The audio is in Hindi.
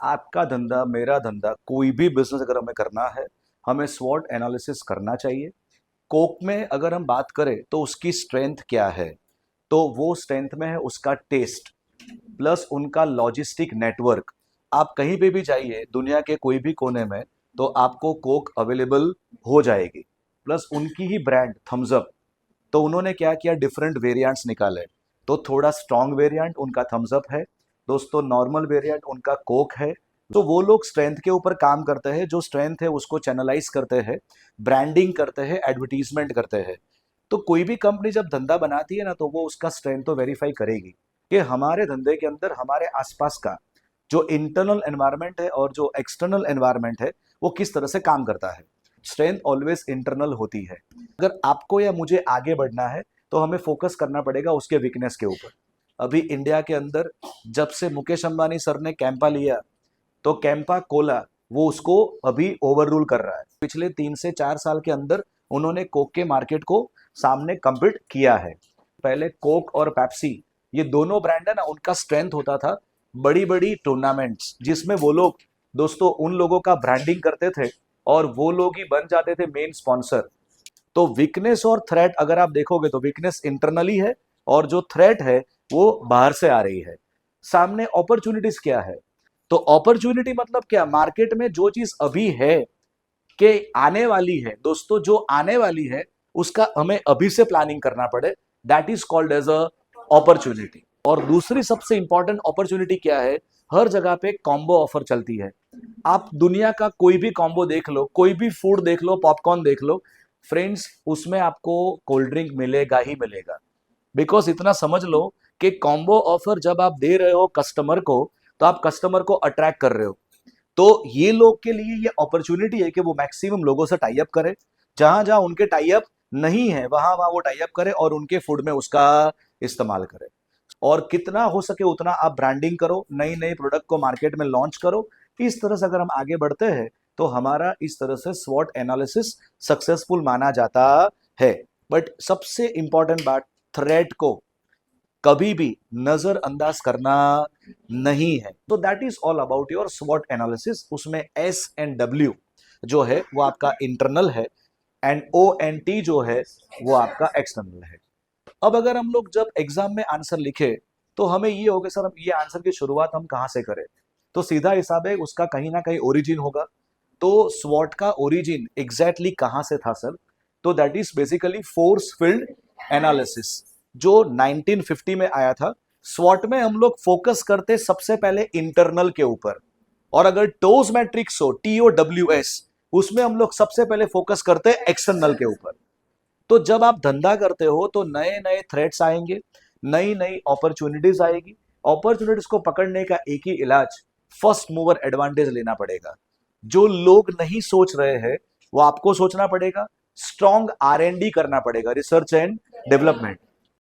आपका धंधा, मेरा धंधा, कोई भी बिजनेस अगर हमें करना है, हमें स्वॉट एनालिसिस करना चाहिए। कोक में अगर हम बात करें तो उसकी स्ट्रेंथ क्या है, तो वो स्ट्रेंथ में है उसका टेस्ट प्लस उनका लॉजिस्टिक नेटवर्क। आप कहीं पे भी जाइए दुनिया के कोई भी कोने में, तो आपको कोक अवेलेबल हो जाएगी। प्लस उनकी ही ब्रांड थम्स अप, तो उन्होंने क्या किया, डिफरेंट वेरिएंट्स निकाले। तो थोड़ा स्ट्रॉन्ग वेरिएंट उनका थम्स अप है दोस्तों, नॉर्मल वेरिएंट उनका कोक है। तो वो लोग स्ट्रेंथ के ऊपर काम करते हैं, जो स्ट्रेंथ है उसको चैनलाइज करते हैं, ब्रांडिंग करते हैं, एडवर्टीजमेंट करते हैं। तो कोई भी कंपनी जब धंधा बनाती है ना, तो वो उसका स्ट्रेंथ तो वेरीफाई करेगी कि हमारे धंधे के अंदर हमारे आसपास का जो इंटरनल एनवायरनमेंट है और जो एक्सटर्नल एनवायरनमेंट है वो किस तरह से काम करता है। स्ट्रेंथ ऑलवेज इंटरनल होती है। अगर आपको या मुझे आगे बढ़ना है तो हमें फोकस करना पड़ेगा उसके वीकनेस के ऊपर। अभी इंडिया के अंदर जब से मुकेश अंबानी सर ने कैंपा लिया, तो कैंपा कोला वो उसको अभी ओवर रूल कर रहा है। पिछले 3 से 4 साल के अंदर उन्होंने कोक के मार्केट को सामने कम्पीट किया है। पहले कोक और पेप्सी, ये दोनों ब्रांड है ना, उनका स्ट्रेंथ होता था बड़ी बड़ी टूर्नामेंट्स, जिसमें वो लोग दोस्तों उन लोगों का ब्रांडिंग करते थे और वो लोग ही बन जाते थे मेन स्पॉन्सर। तो वीकनेस और थ्रेट अगर आप देखोगे तो वीकनेस इंटरनली है और जो थ्रेट है वो बाहर से आ रही है। सामने अपॉर्चुनिटीज क्या है, तो अपॉर्चुनिटी मतलब क्या, मार्केट में जो चीज अभी है कि आने वाली है दोस्तों, जो आने वाली है उसका हमें अभी से प्लानिंग करना पड़े। That is called as a opportunity. और दूसरी सबसे इंपॉर्टेंट अपॉर्चुनिटी क्या है, हर जगह पे कॉम्बो ऑफर चलती है। आप दुनिया का कोई भी कॉम्बो देख लो, कोई भी फूड देख लो, पॉपकॉर्न देख लो फ्रेंड्स, उसमें आपको कोल्ड ड्रिंक मिलेगा ही मिलेगा। बिकॉज इतना समझ लो कि कॉम्बो ऑफर जब आप दे रहे हो कस्टमर को, तो आप कस्टमर को अट्रैक्ट कर रहे हो। तो ये लोग के लिए ये अपॉर्चुनिटी है कि वो मैक्सिमम लोगों से टाई अप करे। जहां जहां उनके टाई अप नहीं है वहां वहां वो टाई अप करे और उनके फूड में उसका इस्तेमाल करे। और कितना हो सके उतना आप ब्रांडिंग करो, नई नई प्रोडक्ट को मार्केट में लॉन्च करो। इस तरह से अगर हम आगे बढ़ते हैं तो हमारा इस तरह से स्वॉट एनालिसिस सक्सेसफुल माना जाता है। बट सबसे इंपॉर्टेंट बात, थ्रेट को कभी भी नजरअंदाज करना नहीं है। तो that is all about your स्वॉट एनालिसिस। उसमें एस एंड डब्ल्यू जो है वो आपका इंटरनल है, एंड ओ एंड टी जो है वो आपका एक्सटर्नल है। अब अगर हम लोग जब एग्जाम में आंसर लिखे, तो हमें ये हो गया सर, हम ये आंसर की शुरुआत हम कहाँ से करें, तो सीधा हिसाब है उसका कहीं ना कहीं ओरिजिन होगा। तो स्वॉट का ओरिजिन एग्जैक्टली कहाँ से था सर, तो that is basically force field analysis, जो 1950 में आया था। स्वॉट में हम लोग फोकस करते सबसे पहले इंटरनल के ऊपर, और अगर टोज मैट्रिक्स हो, TOWS, उसमें हम लोग सबसे पहले फोकस करते हैं एक्सटर्नल के ऊपर। तो जब आप धंधा करते हो तो नए नए थ्रेट्स आएंगे, नई नई अपॉर्चुनिटीज आएगी। अपॉर्चुनिटीज को पकड़ने का एक ही इलाज, फर्स्ट मूवर एडवांटेज लेना पड़ेगा। जो लोग नहीं सोच रहे हैं वो आपको सोचना पड़ेगा। स्ट्रॉन्ग R&D करना पड़ेगा, रिसर्च एंड डेवलपमेंट।